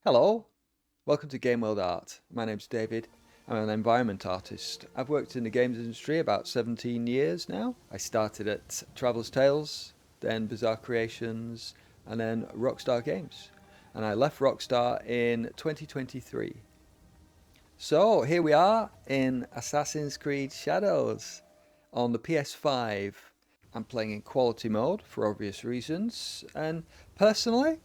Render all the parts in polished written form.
Hello, welcome to Game World Art. My name's David. I'm an environment artist. I've worked in the games industry about 17 years now. I started at Traveller's Tales, then Bizarre Creations, and then Rockstar Games. And I left Rockstar in 2023. So here we are in Assassin's Creed Shadows on the PS5. I'm playing in quality mode for obvious reasons, and personally,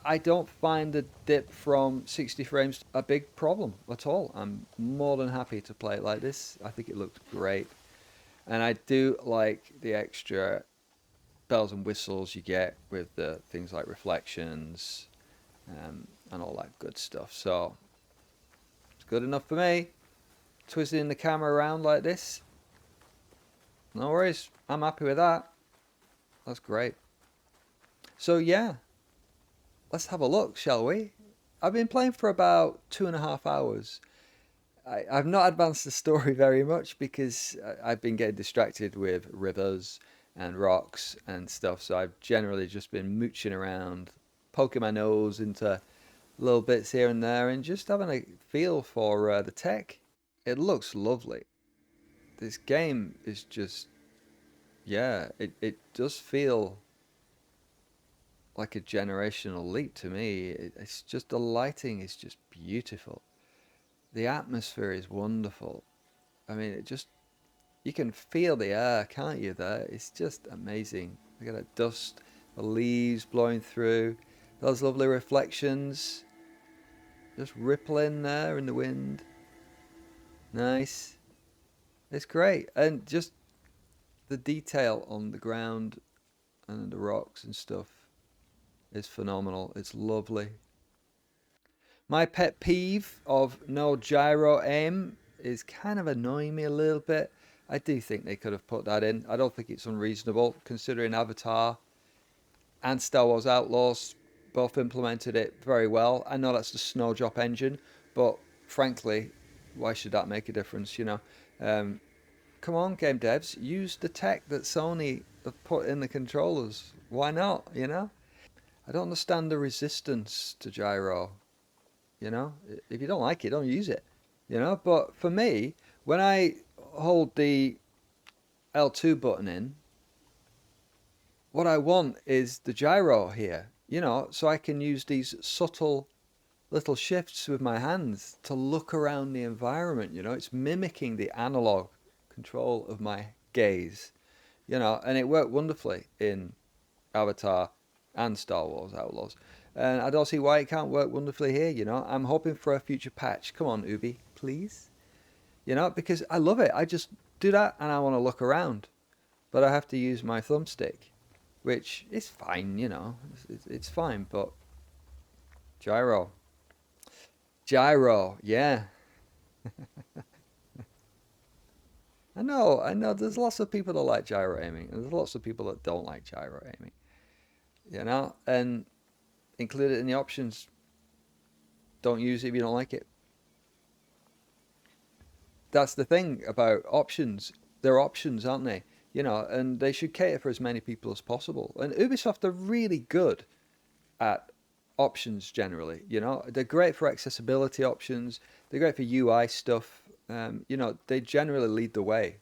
I don't find the dip from 60 frames a big problem at all. I'm more than happy to play it like this. I think it looks great. And I do like the extra bells and whistles you get with the things like reflections and all that good stuff. So it's good enough for me. Twisting the camera around like this, no worries. I'm happy with that. That's great. So yeah, let's have a look, shall we? I've been playing for about 2.5 hours. I've not advanced the story very much because I've been getting distracted with rivers and rocks and stuff. So I've generally just been mooching around, poking my nose into little bits here and there, and just having a feel for the tech. It looks lovely. This game is just, yeah, it does feel like a generational leap to me. It's just the lighting is just beautiful. The atmosphere is wonderful. I mean, it just you can feel the air, can't you? There, it's just amazing. Look at that dust, the leaves blowing through, those lovely reflections, just rippling there in the wind. Nice. It's great, and just the detail on the ground and the rocks and stuff is phenomenal. It's lovely. My pet peeve of no gyro aim is kind of annoying me a little bit. I do think they could have put that in. I don't think it's unreasonable considering Avatar and Star Wars Outlaws both implemented it very well. I know that's the Snowdrop engine, but frankly, why should that make a difference? Um, come on, game devs, use the tech that Sony have put in the controllers. Why not? I don't understand the resistance to gyro. If you don't like it, don't use it. But for me, when I hold the L2 button in, what I want is the gyro here, so I can use these subtle little shifts with my hands to look around the environment. It's mimicking the analog control of my gaze, and it worked wonderfully in Avatar and Star Wars Outlaws. And I don't see why it can't work wonderfully here. I'm hoping for a future patch. Come on, Ubi, please. Because I love it. I just do that and I want to look around. But I have to use my thumbstick, which is fine, it's fine. But gyro. Gyro, yeah. I know. There's lots of people that like gyro aiming, and there's lots of people that don't like gyro aiming. And include it in the options. Don't use it if you don't like it. That's the thing about options. They're options, aren't they? And they should cater for as many people as possible. And Ubisoft are really good at options generally. They're great for accessibility options. They're great for UI stuff. They generally lead the way,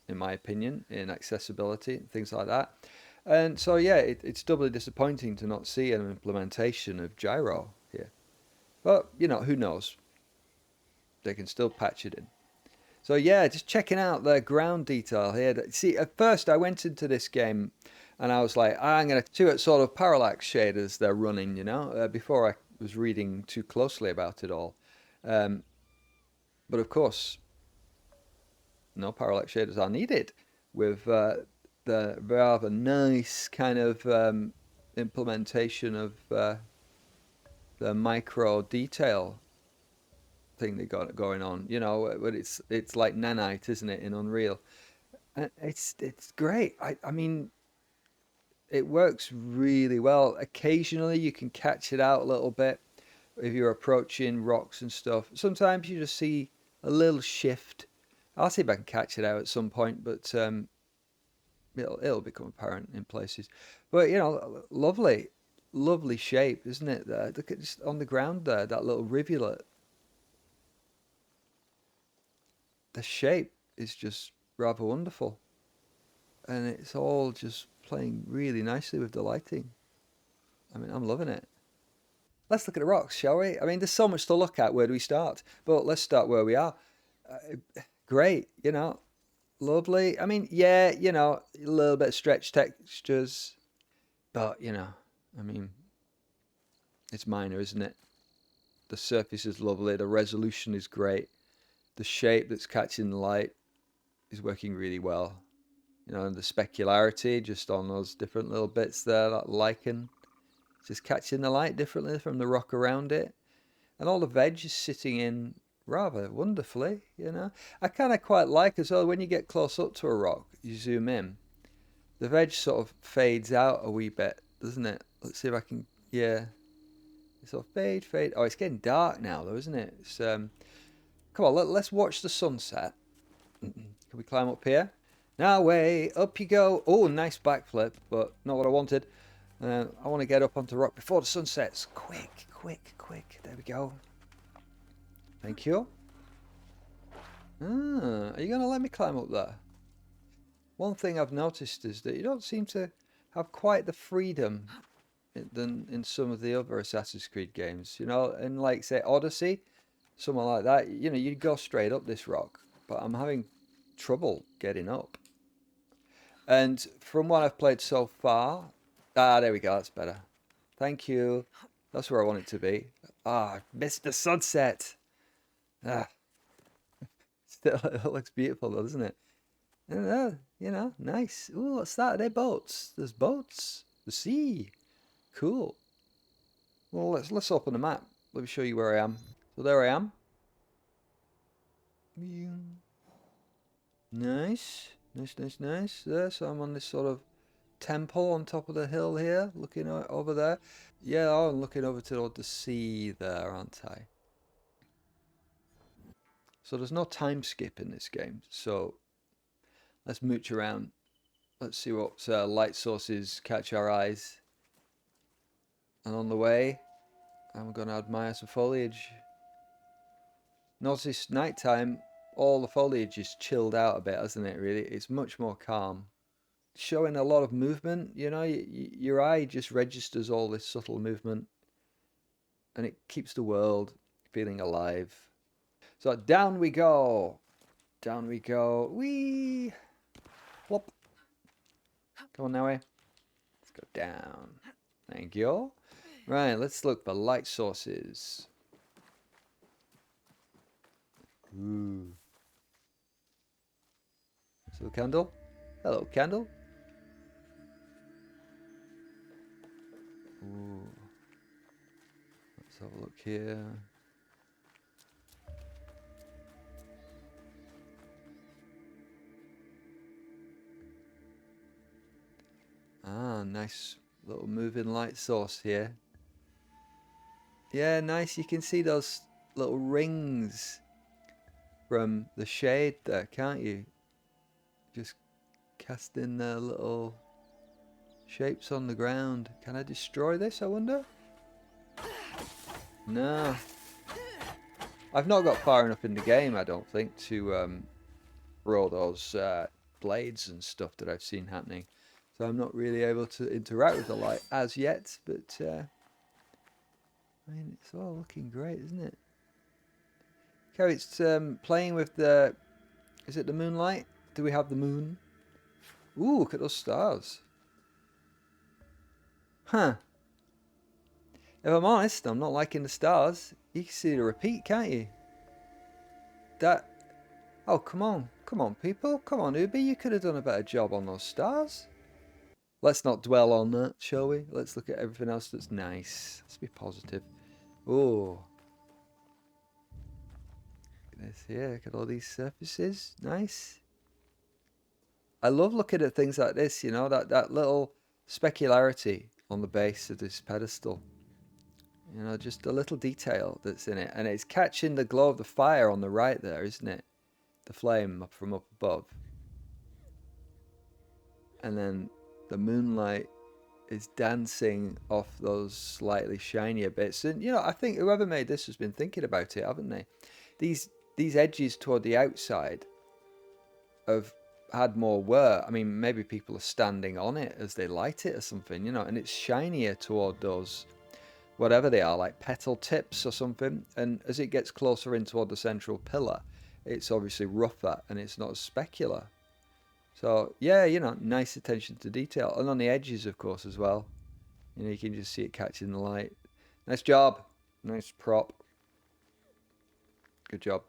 in my opinion, in accessibility and things like that. And so, yeah, it's doubly disappointing to not see an implementation of gyro here. But, who knows? They can still patch it in. So, yeah, just checking out the ground detail here. See, at first I went into this game and I was like, I'm going to see what sort of parallax shaders they're running, before I was reading too closely about it all. Um, but of course, no parallax shaders are needed with the rather nice kind of implementation of the micro detail thing they got going on. But it's like nanite, isn't it, in Unreal? And it's great. I mean, it works really well. Occasionally, you can catch it out a little bit if you're approaching rocks and stuff. Sometimes you just see a little shift. I'll see if I can catch it out at some point, but it'll become apparent in places. But lovely. lovely shape, isn't it? There, look at just on the ground there, that little rivulet. The shape is just rather wonderful, and it's all just playing really nicely with the lighting. I mean, I'm loving it. Let's look at the rocks, shall we? I mean, there's so much to look at. Where do we start? But let's start where we are. Great, lovely. I mean, yeah, a little bit of stretch textures, but I mean, it's minor, isn't it? The surface is lovely. The resolution is great. The shape that's catching the light is working really well. And the specularity just on those different little bits there, that lichen, just catching the light differently from the rock around it. And all the veg is sitting in rather wonderfully. I kind of quite like as well when you get close up to a rock, you zoom in, the veg sort of fades out a wee bit, doesn't it? Let's see if I can, yeah. It sort of fade. Oh, it's getting dark now though, isn't it? Come on, let's watch the sunset. Can we climb up here? Now way, up you go. Oh, nice backflip, but not what I wanted. I want to get up onto rock before the sun sets. Quick. There we go. Thank you. Are you going to let me climb up there? One thing I've noticed is that you don't seem to have quite the freedom than in some of the other Assassin's Creed games. In like, say, Odyssey, someone like that, you'd go straight up this rock, but I'm having trouble getting up. And from what I've played so far, there we go, that's better. Thank you. That's where I want it to be. I missed the sunset. Still, it looks beautiful though, doesn't it? Nice. Ooh, what's that? Are they boats? There's boats. The sea. Cool. Well, let's open the map. Let me show you where I am. So there I am. Nice. There, so I'm on this sort of temple on top of the hill here, looking over there. Yeah, I'm looking over toward the sea there, aren't I? So there's no time skip in this game. So let's mooch around. Let's see what light sources catch our eyes. And on the way, I'm going to admire some foliage. Notice nighttime, all the foliage is chilled out a bit, hasn't it, really? It's much more calm. Showing a lot of movement, your eye just registers all this subtle movement. And it keeps the world feeling alive. So down we go. Down we go. Whee! Whoop. Come on now, eh? Let's go down. Thank you. Right, let's look for light sources. Ooh. So candle. Hello, candle. Ooh. Let's have a look here. Nice little moving light source here. Yeah, nice. You can see those little rings from the shade there, can't you? Just casting their little shapes on the ground. Can I destroy this, I wonder? No. I've not got far enough in the game, I don't think, to for all those blades and stuff that I've seen happening. So I'm not really able to interact with the light as yet, but I mean, it's all looking great, isn't it? Okay, it's playing with the, is it the moonlight? Do we have the moon? Ooh, look at those stars. Huh. If I'm honest, I'm not liking the stars. You can see the repeat, can't you? That, oh, come on, people. Come on, Ubi, you could have done a better job on those stars. Let's not dwell on that, shall we? Let's look at everything else that's nice. Let's be positive. Ooh. Look at this here. Look at all these surfaces. Nice. I love looking at things like this, that little specularity on the base of this pedestal. Just a little detail that's in it. And it's catching the glow of the fire on the right there, isn't it? The flame from up above. And then the moonlight is dancing off those slightly shinier bits. And I think whoever made this has been thinking about it, haven't they? These these edges toward the outside have had more wear. I mean, maybe people are standing on it as they light it or something, and it's shinier toward those, whatever they are, like petal tips or something. And as it gets closer in toward the central pillar, it's obviously rougher and it's not as specular. So yeah, nice attention to detail, and on the edges, of course, as well. You can just see it catching the light. Nice job, nice prop. Good job.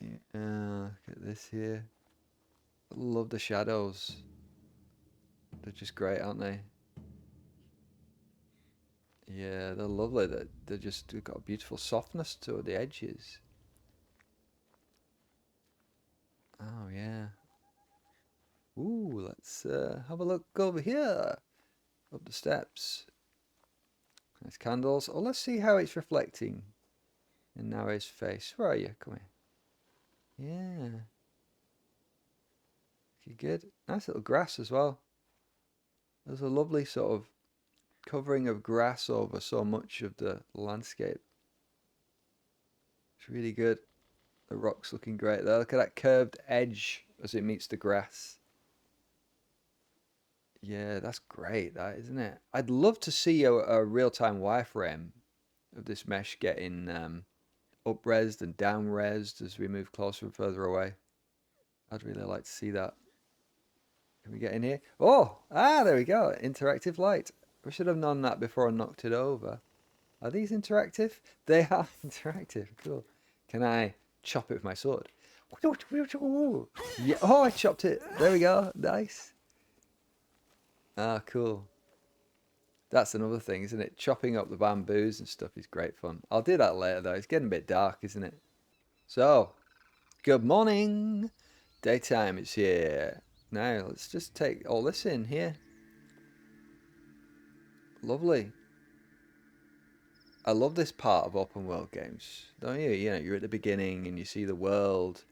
Yeah, look at this here. Love the shadows. They're just great, aren't they? Yeah, they're lovely. They've got a beautiful softness to the edges. Oh yeah. Ooh, let's have a look over here. Up the steps. Nice candles. Oh, let's see how it's reflecting in Naoe's face. Where are you? Come here. Yeah. Okay, good. Nice little grass as well. There's a lovely sort of covering of grass over so much of the landscape. It's really good. The rock's looking great there. Look at that curved edge as it meets the grass. Yeah, that's great, that, isn't it? I'd love to see a real-time wireframe of this mesh getting up-resed and down-resed as we move closer and further away. I'd really like to see that. Can we get in here? Oh, there we go. Interactive light. We should have known that before I knocked it over. Are these interactive? They are interactive. Cool. Can I chop it with my sword? Yeah. Oh, I chopped it. There we go. Nice. Ah, cool. That's another thing, isn't it? Chopping up the bamboos and stuff is great fun. I'll do that later, though. It's getting a bit dark, isn't it? So, good morning. Daytime is here. Now, let's just take all this in here. Lovely. I love this part of open world games, don't you? You're at the beginning and you see the world,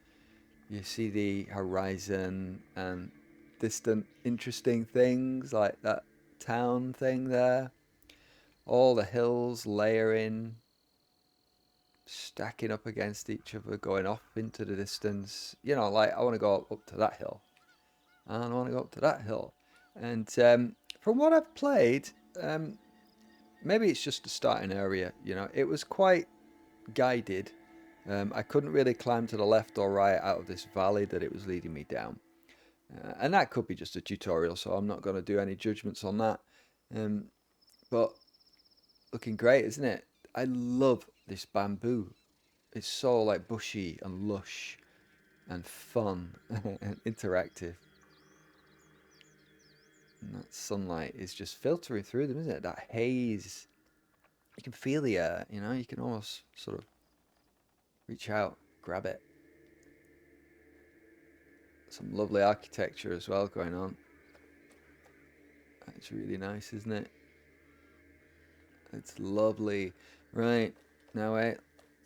you see the horizon and distant, interesting things like that town thing there. All the hills layering, stacking up against each other, going off into the distance. Like I want to go up to that hill, and I want to go up to that hill. And from what I've played, maybe it's just the starting area. It was quite guided. I couldn't really climb to the left or right out of this valley that it was leading me down. And that could be just a tutorial, so I'm not going to do any judgments on that. But looking great, isn't it? I love this bamboo. It's so like bushy and lush and fun and interactive. And that sunlight is just filtering through them, isn't it? That haze. You can feel the air, you can almost sort of reach out, grab it. Some lovely architecture as well going on. It's really nice, isn't it? It's lovely. Right, now wait.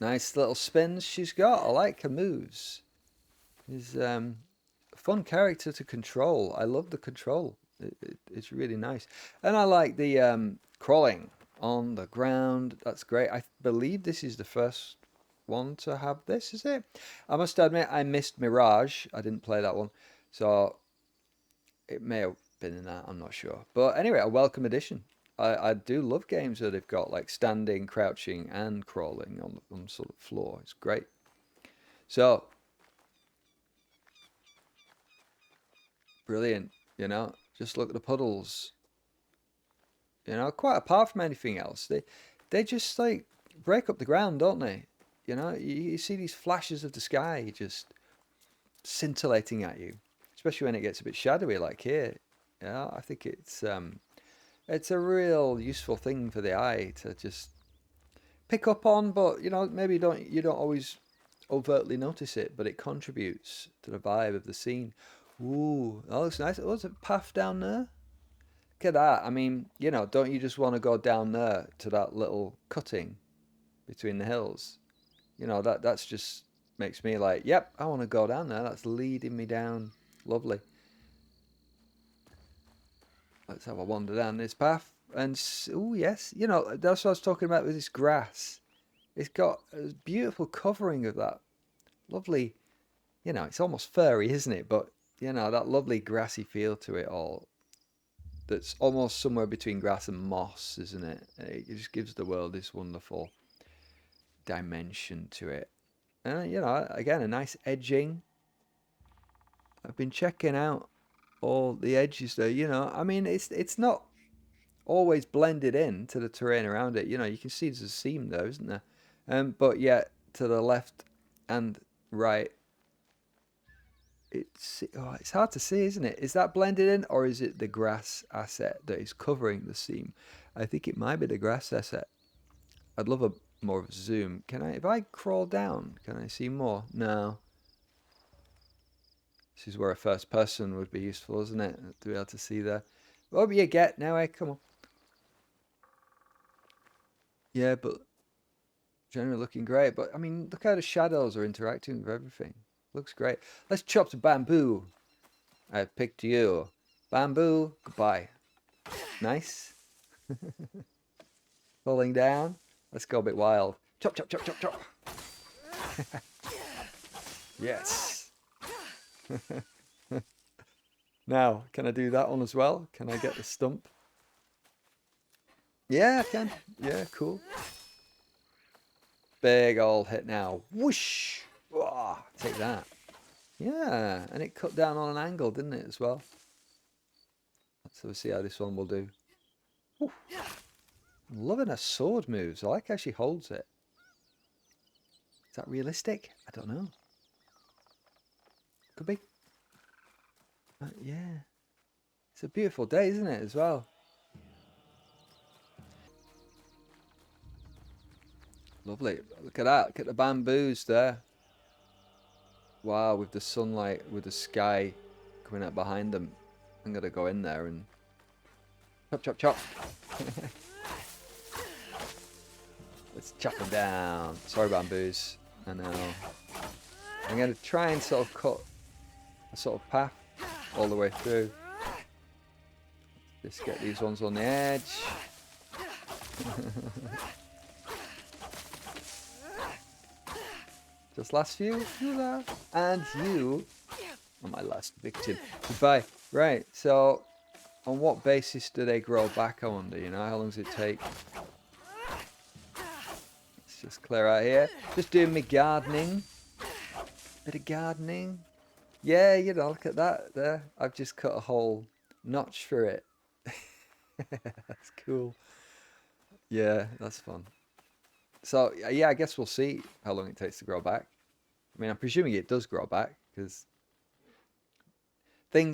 Nice little spins she's got. I like her moves. She's a fun character to control. I love the control. It's really nice. And I like the crawling on the ground. That's great. I believe this is the first one to have this, is it? I must admit, I missed Mirage. I didn't play that one. So it may have been in that. I'm not sure. But anyway, a welcome addition. I do love games that have got like standing, crouching, and crawling on sort of floor. It's great. So brilliant. Just look at the puddles. Quite apart from anything else, they just like break up the ground, don't they? You see these flashes of the sky just scintillating at you, especially when it gets a bit shadowy like here. I think it's a real useful thing for the eye to just pick up on, but maybe you don't always overtly notice it, but it contributes to the vibe of the scene. Ooh, that looks nice. Oh, there's a path down there. Look at that. I mean, don't you just want to go down there to that little cutting between the hills? That's just makes me like, yep, I want to go down there. That's leading me down. Lovely. Let's have a wander down this path. And, oh, yes, you know, that's what I was talking about with this grass. It's got a beautiful covering of that lovely, you know, it's almost furry, isn't it? But, you know, that lovely grassy feel to it all that's almost somewhere between grass and moss, isn't it? It just gives the world this wonderful dimension to it. And, you know, again, a nice edging. I've been checking out all the edges there, you know. I mean, it's not always blended in to the terrain around it. You know, you can see there's a seam there, isn't there? But yet to the left and right, it's hard to see, isn't it? Is that blended in, or is it the grass asset that is covering the seam? I think it might be the grass asset. I'd love a more of a zoom. Can I, if I crawl down, can I see more? No. This is where a first person would be useful, isn't it? To be able to see there. What do you get now, eh? Come on. Yeah, but generally looking great. But I mean, look how the shadows are interacting with everything. Looks great. Let's chop the bamboo. I picked you. Bamboo, goodbye. Nice. Falling down. Let's go a bit wild. Chop, chop, chop, chop, chop. Yes. Now, can I do that one as well? Can I get the stump? Yeah, I can. Yeah, cool. Big old hit now. Whoosh! Whoa, take that. Yeah, and it cut down on an angle, didn't it, as well? Let's see how this one will do. Ooh, I'm loving her sword moves. I like how she holds it. Is that realistic? I don't know. Could be. Yeah. It's a beautiful day, isn't it, as well? Lovely. Look at that. Look at the bamboos there. Wow, with the sunlight, with the sky coming out behind them. I'm going to go in there and chop, chop, chop. Let's chop them down. Sorry, bamboos. I know. I'm going to try and sort of cut a sort of path all the way through. Just get these ones on the edge. Just last few. And you are my last victim. Goodbye. Right, so on what basis do they grow back, I wonder, you know? How long does it take? Let's just clear out here. Just doing me gardening. Bit of gardening. Yeah, you know, look at that there. I've just cut a whole notch for it. That's cool. Yeah, that's fun. So, yeah, I guess we'll see how long it takes to grow back. I mean, I'm presuming it does grow back because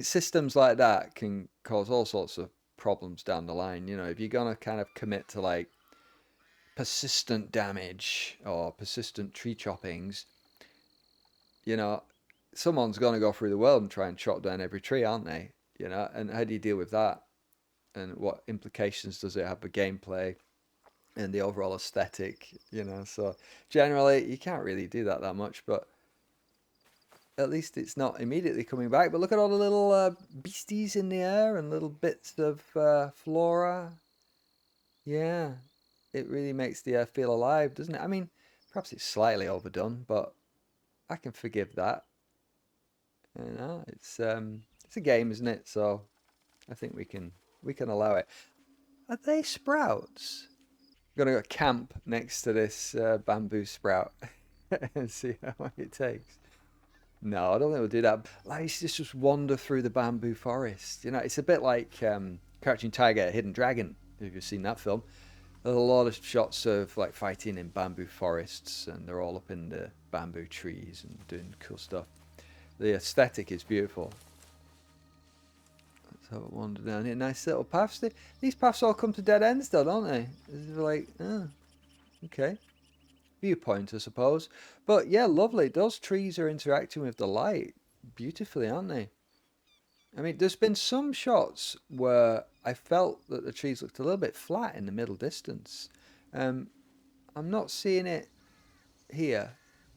systems like that can cause all sorts of problems down the line. You know, if you're gonna kind of commit to like persistent damage or persistent tree choppings, you know, someone's gonna go through the world and try and chop down every tree, aren't they? You know, and how do you deal with that? And what implications does it have for gameplay and the overall aesthetic? You know, so generally you can't really do that much, but at least it's not immediately coming back. But look at all the little beasties in the air and little bits of flora. Yeah, it really makes the air feel alive, doesn't it? I mean, perhaps it's slightly overdone, but I can forgive that. You know, it's a game, isn't it? So I think we can allow it. Are they sprouts? I'm gonna go camp next to this bamboo sprout and see how long it takes. No, I don't think we'll do that. Like, it's just wander through the bamboo forest. You know, it's a bit like Crouching Tiger, Hidden Dragon. If you've seen that film, there's a lot of shots of like fighting in bamboo forests, and they're all up in the bamboo trees and doing cool stuff. The aesthetic is beautiful. Let's have a wander down here. Nice little paths. These paths all come to dead ends, though, don't they? It's like, oh, okay. Viewpoint, I suppose. But yeah, lovely. Those trees are interacting with the light beautifully, aren't they? I mean, there's been some shots where I felt that the trees looked a little bit flat in the middle distance. Um, I'm not seeing it here.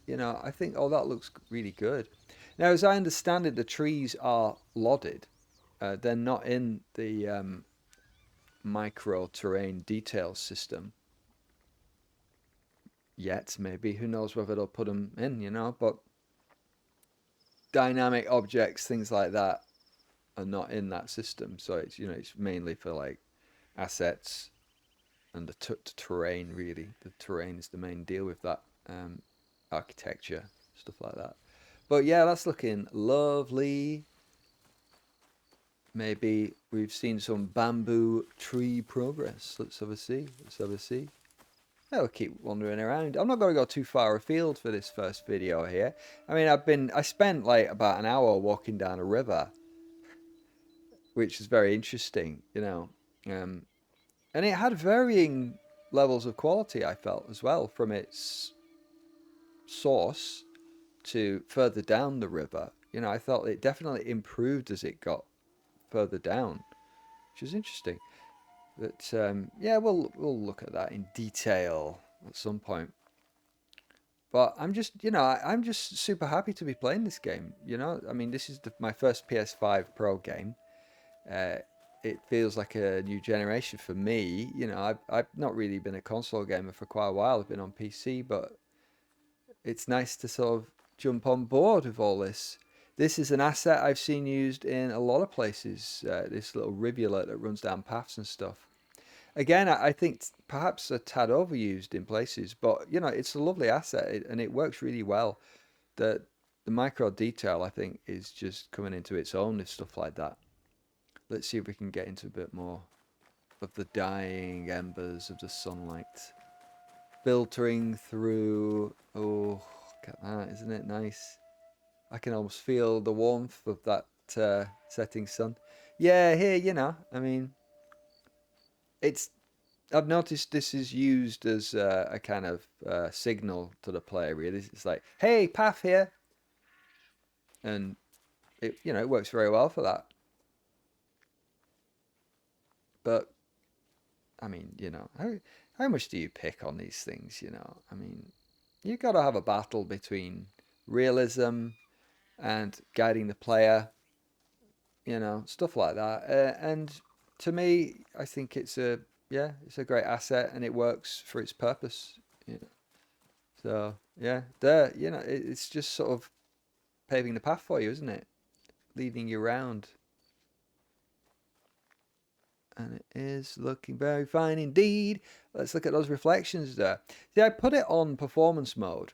You know, I think, oh, that looks really good. Now, as I understand it, the trees are lodded. They're not in the micro terrain detail system yet. Maybe, who knows whether they'll put them in, but dynamic objects, things like that, are not in that system. So it's mainly for like assets and the terrain. Really, the terrain is the main deal with that, architecture, stuff like that. But yeah, that's looking lovely. Maybe we've seen some bamboo tree progress. Let's have a see. Let's have a see. I'll keep wandering around. I'm not going to go too far afield for this first video here. I mean, I spent like about an hour walking down a river, which is very interesting, Um, and it had varying levels of quality, I felt, as well, from its source to further down the river. I felt it definitely improved as it got further down, which is interesting. But yeah, we'll look at that in detail at some point. But I'm just super happy to be playing this game. I mean, this is my first PS5 Pro game. Uh, it feels like a new generation for me. I've not really been a console gamer for quite a while. I've been on PC, but it's nice to sort of jump on board with all this. This is an asset I've seen used in a lot of places. This little rivulet that runs down paths and stuff. Again, I think perhaps a tad overused in places, but it's a lovely asset and it works really well. The micro detail, I think, is just coming into its own with stuff like that. Let's see if we can get into a bit more of the dying embers of the sunlight filtering through. Oh, look at that! Isn't it nice? I can almost feel the warmth of that setting sun. Yeah, here, I mean, it's I've noticed this is used as a kind of signal to the player. Really, it's like, "Hey, path here," and it works very well for that. But I mean, how much do you pick on these things? I mean, you got to have a battle between realism and guiding the player. Stuff like that. And to me, I think it's a great asset and it works for its purpose. You know. So yeah, it's just sort of paving the path for you, isn't it? Leading you around, and it is looking very fine indeed. Let's look at those reflections there. See, I put it on performance mode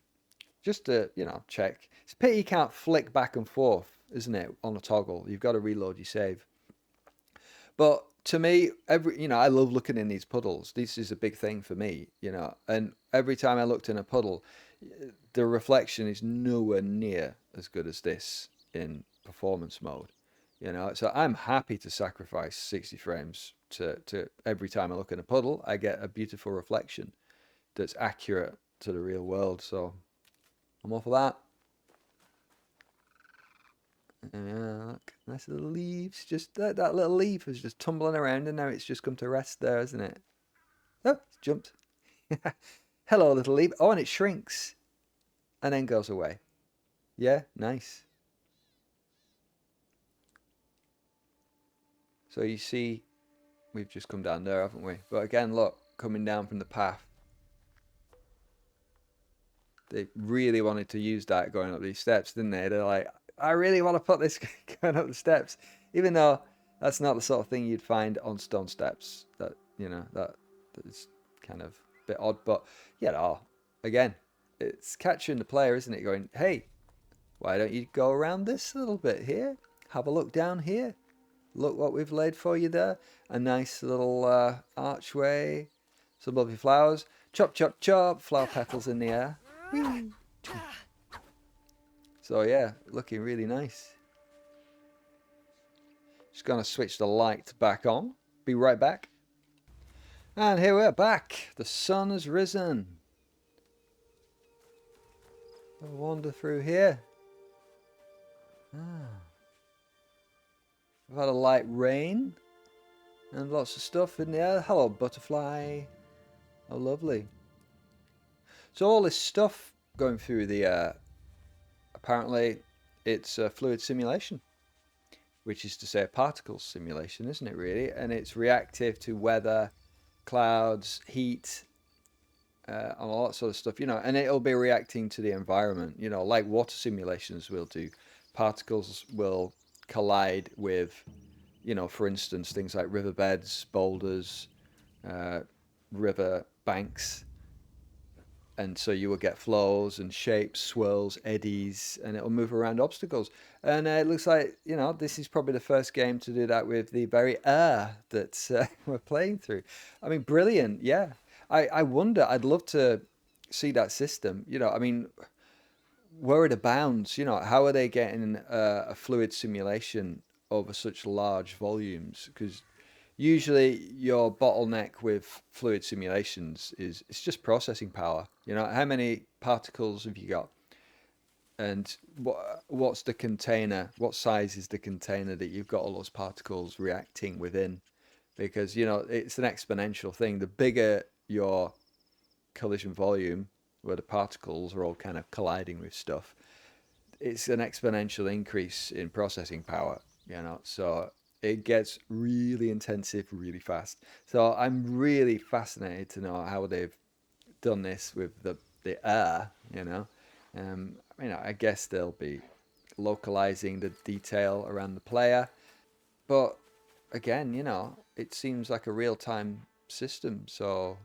just to check. It's a pity you can't flick back and forth, isn't it, on a toggle? You've got to reload your save. But to me, I love looking in these puddles. This is a big thing for me, And every time I looked in a puddle, the reflection is nowhere near as good as this in performance mode. So I'm happy to sacrifice 60 frames to every time I look in a puddle, I get a beautiful reflection that's accurate to the real world. So I'm all for that. Yeah, look, nice little leaves. Just that little leaf was just tumbling around, and now it's just come to rest there, isn't it? Oh, it's jumped. Hello, little leaf. Oh, and it shrinks and then goes away. Yeah, nice. So you see, we've just come down there, haven't we? But again, look, coming down from the path. They really wanted to use that going up these steps, didn't they? They're like, I really want to put this going up the steps, even though that's not the sort of thing you'd find on stone steps. That is kind of a bit odd, but again, it's catching the player, isn't it? Going, hey, why don't you go around this little bit here? Have a look down here. Look what we've laid for you there. A nice little archway, some lovely flowers. Chop, chop, chop. Flower petals in the air. Whee! So yeah, looking really nice. Just gonna switch the light back on. Be right back. And here we're back. The sun has risen. I'll wander through here. Ah. We've had a light rain and lots of stuff in the air. Hello, butterfly. Oh, lovely. So all this stuff going through the air, apparently it's a fluid simulation. which is to say a particles simulation, isn't it, really? And it's reactive to weather, clouds, heat, and all that sort of stuff, and it'll be reacting to the environment, like water simulations will do. Particles will collide with, for instance, things like riverbeds, boulders, uh, river banks, and so you will get flows and shapes, swirls, eddies, and it'll move around obstacles. And it looks like this is probably the first game to do that with the very air that we're playing through. I mean, brilliant, yeah. I wonder. I'd love to see that system. I mean, where are the bounds? How are they getting a fluid simulation over such large volumes? Because usually your bottleneck with fluid simulations is it's just processing power. How many particles have you got? And what's the container? What size is the container that you've got all those particles reacting within? Because it's an exponential thing. The bigger your collision volume, where the particles are all kind of colliding with stuff, it's an exponential increase in processing power. So it gets really intensive really fast. So I'm really fascinated to know how they've done this with the air. I guess they'll be localizing the detail around the player, but again, it seems like a real-time system. So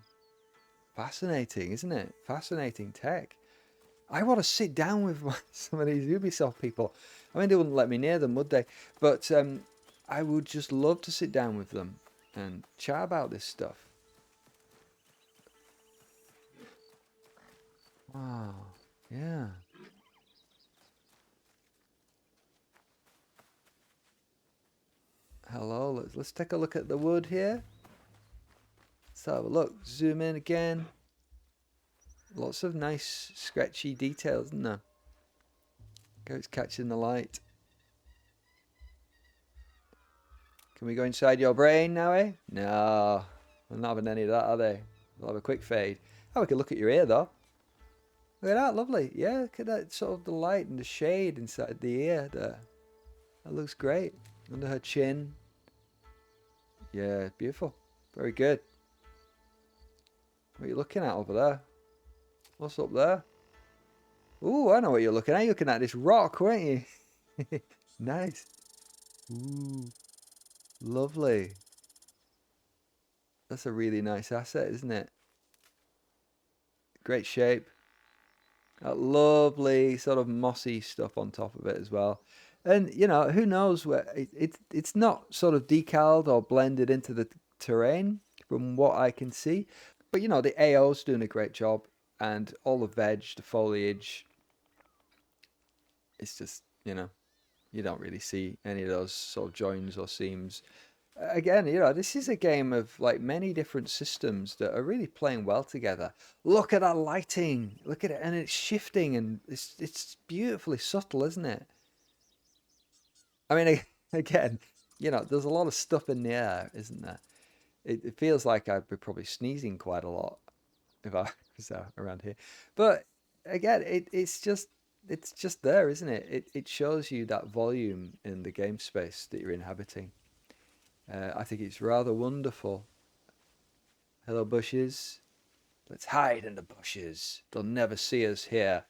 fascinating, isn't it? Fascinating tech. I want to sit down with some of these Ubisoft people. I mean, they wouldn't let me near them, would they? But I would just love to sit down with them and chat about this stuff. Wow. Yeah. Hello. Let's take a look at the wood here. So look, zoom in again. Lots of nice sketchy details, isn't there? Goats catching the light. Can we go inside your brain now, eh? No. We're not having any of that, are they? We'll have a quick fade. Oh, we can look at your ear, though. Look at that, lovely. Yeah, look at that sort of the light and the shade inside the ear there. That looks great. Under her chin. Yeah, beautiful. Very good. What are you looking at over there? What's up there? Ooh, I know what you're looking at. You're looking at this rock, weren't you? Nice. Ooh, lovely. That's a really nice asset, isn't it? Great shape. That lovely sort of mossy stuff on top of it as well. And who knows where it's not sort of decaled or blended into the terrain from what I can see. But the AO's doing a great job, and all the veg, the foliage, it's just, you don't really see any of those sort of joins or seams. Again, this is a game of like many different systems that are really playing well together. Look at that lighting. Look at it, and it's shifting, and it's beautifully subtle, isn't it? I mean, again, there's a lot of stuff in the air, isn't there? It feels like I'd be probably sneezing quite a lot if I was around here. But again, it's just there, isn't it? It shows you that volume in the game space that you're inhabiting. I think it's rather wonderful. Hello, bushes. Let's hide in the bushes. They'll never see us here.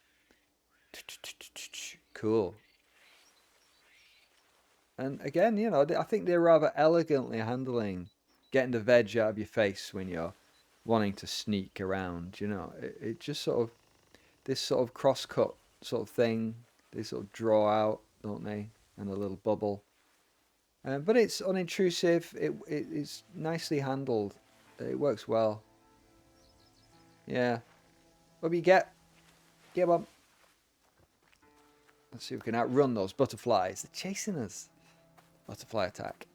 Cool. And again, I think they're rather elegantly handling getting the veg out of your face when you're wanting to sneak around. It just sort of this sort of cross-cut sort of thing. They sort of draw out, don't they? And a little bubble. But it's unintrusive. It's nicely handled. It works well. Yeah. What do you get? Get on. Let's see if we can outrun those butterflies. They're chasing us. Butterfly attack.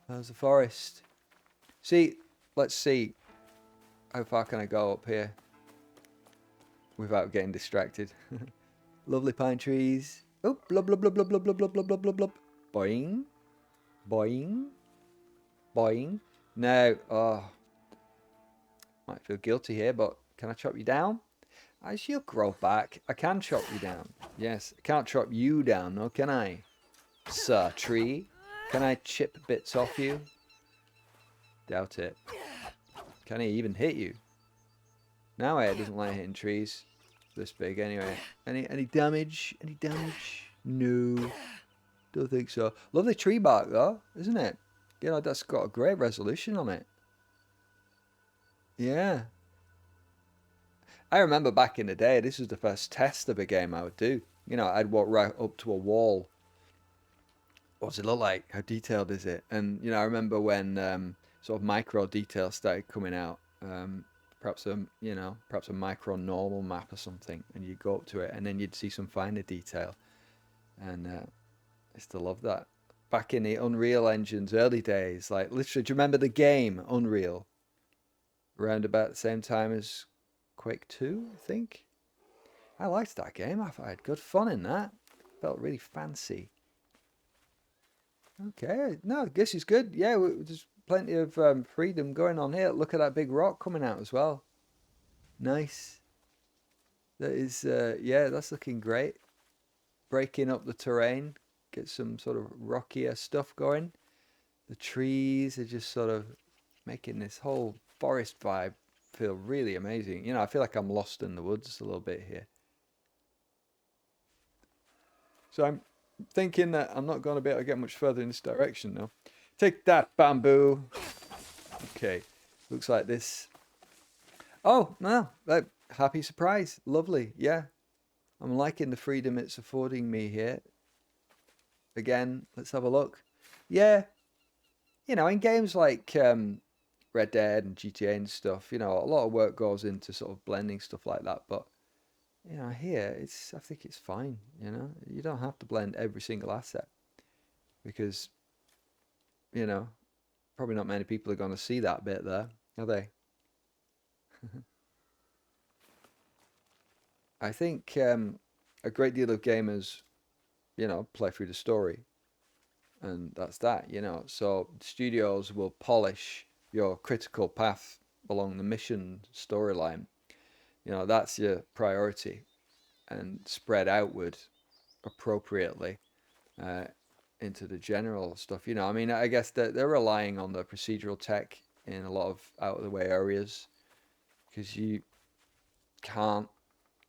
There's the forest. See, let's see. How far can I go up here without getting distracted? Lovely pine trees. Oh, blub blub blub blub blub blub blub blub blub blub blub. Boing. Boing. Boing. No. Oh. Might feel guilty here, but can I chop you down? As you grow back, I can chop you down. Yes, I can't chop you down, though, can I? Sir Tree, can I chip bits off you? Doubt it. Can he even hit you? Now it doesn't like hitting trees this big anyway. Any damage? Any damage? No. Don't think so. Lovely tree bark though, isn't it? You know, that's got a great resolution on it. Yeah. I remember back in the day, this was the first test of a game I would do. You know, I'd walk right up to a wall. What does it look like? How detailed is it? And, you know, I remember when sort of micro details started coming out. Perhaps perhaps a micro normal map or something, and you'd go up to it, and then you'd see some finer detail. And I still love that. Back in the Unreal Engine's early days, like literally, do you remember the game Unreal? Around about the same time as Quake 2, I think. I liked that game. I had good fun in that. Felt really fancy. Okay, no, this is good. Yeah, there's plenty of freedom going on here. Look at that big rock coming out as well. Nice. That is, yeah, that's looking great. Breaking up the terrain, get some sort of rockier stuff going. The trees are just sort of making this whole forest vibe feel really amazing. You know, I feel like I'm lost in the woods a little bit here. So I'm thinking that I'm not going to be able to get much further in this direction now. Take that, bamboo. Okay, looks like this. Oh, no, happy surprise. Lovely, yeah. I'm liking the freedom it's affording me here. Again, let's have a look. Yeah, you know, in games like Red Dead and GTA and stuff, you know, a lot of work goes into sort of blending stuff like that. But you know, here I think it's fine. You know, you don't have to blend every single asset because you know probably not many people are going to see that bit there, are they? I think a great deal of gamers, you know, play through the story, and that's that. You know, so studios will polish your critical path along the mission storyline. You know, that's your priority, and spread outward appropriately uh, into the general stuff. You know, I mean, I guess they're relying on the procedural tech in a lot of out of the way areas because you can't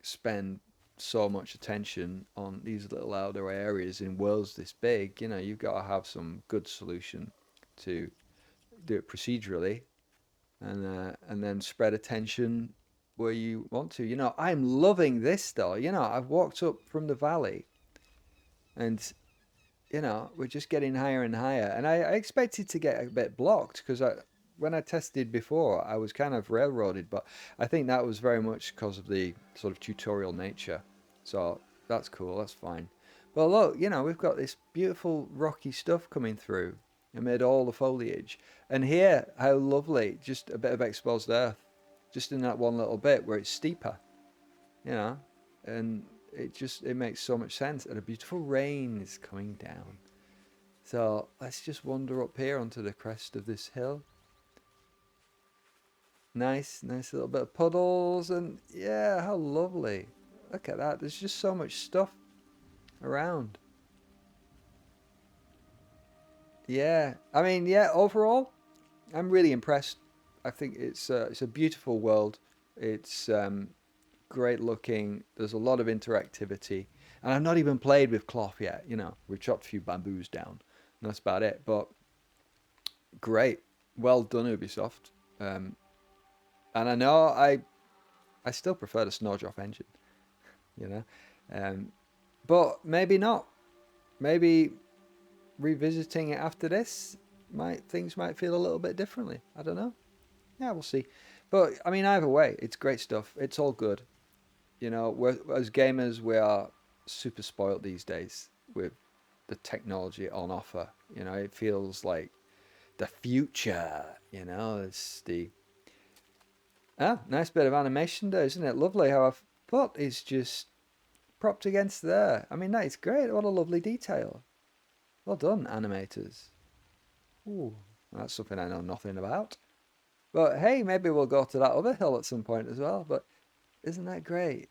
spend so much attention on these little out of the way areas in worlds this big. You know, you've got to have some good solution to do it procedurally and then spread attention where you want to. You know, I'm loving this though. You know, I've walked up from the valley and you know, we're just getting higher and higher. And I expected to get a bit blocked because when I tested before, I was kind of railroaded, but I think that was very much because of the sort of tutorial nature. So that's cool, that's fine. But look, you know, we've got this beautiful rocky stuff coming through amid all the foliage. And here, how lovely, just a bit of exposed earth, just in that one little bit where it's steeper, you know, and it makes so much sense. And a beautiful rain is coming down. So let's just wander up here onto the crest of this hill. Nice little bit of puddles, and yeah, how lovely. Look at that. There's just so much stuff around. Yeah, I mean, yeah, overall, I'm really impressed. I think it's a beautiful world. It's great looking. There's a lot of interactivity, and I've not even played with cloth yet. You know, we've chopped a few bamboos down, and that's about it. But great, well done, Ubisoft. Um, and I know I still prefer the Snowdrop engine. You know, um, but maybe not. Maybe revisiting it after this might things might feel a little bit differently. I don't know. Yeah, we'll see. But I mean, either way, it's great stuff. It's all good. You know, as gamers, we are super spoiled these days with the technology on offer. You know, it feels like the future. You know, it's the nice bit of animation there, isn't it? Lovely how our foot is just propped against there. I mean, that is great. What a lovely detail. Well done, animators. Ooh, that's something I know nothing about. But hey, maybe we'll go to that other hill at some point as well. But isn't that great?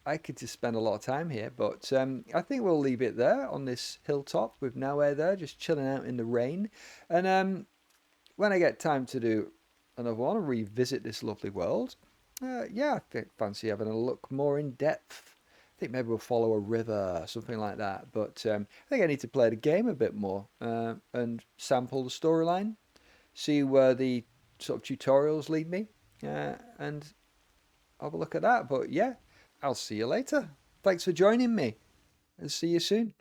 I could just spend a lot of time here, but I think we'll leave it there on this hilltop with nowhere there, just chilling out in the rain. And when I get time to do another one and revisit this lovely world, yeah, fancy having a look more in depth. I think maybe we'll follow a river, something like that. But I think I need to play the game a bit more and sample the storyline, see where the sort of tutorials lead me, and have a look at that. But yeah, I'll see you later. Thanks for joining me, and see you soon.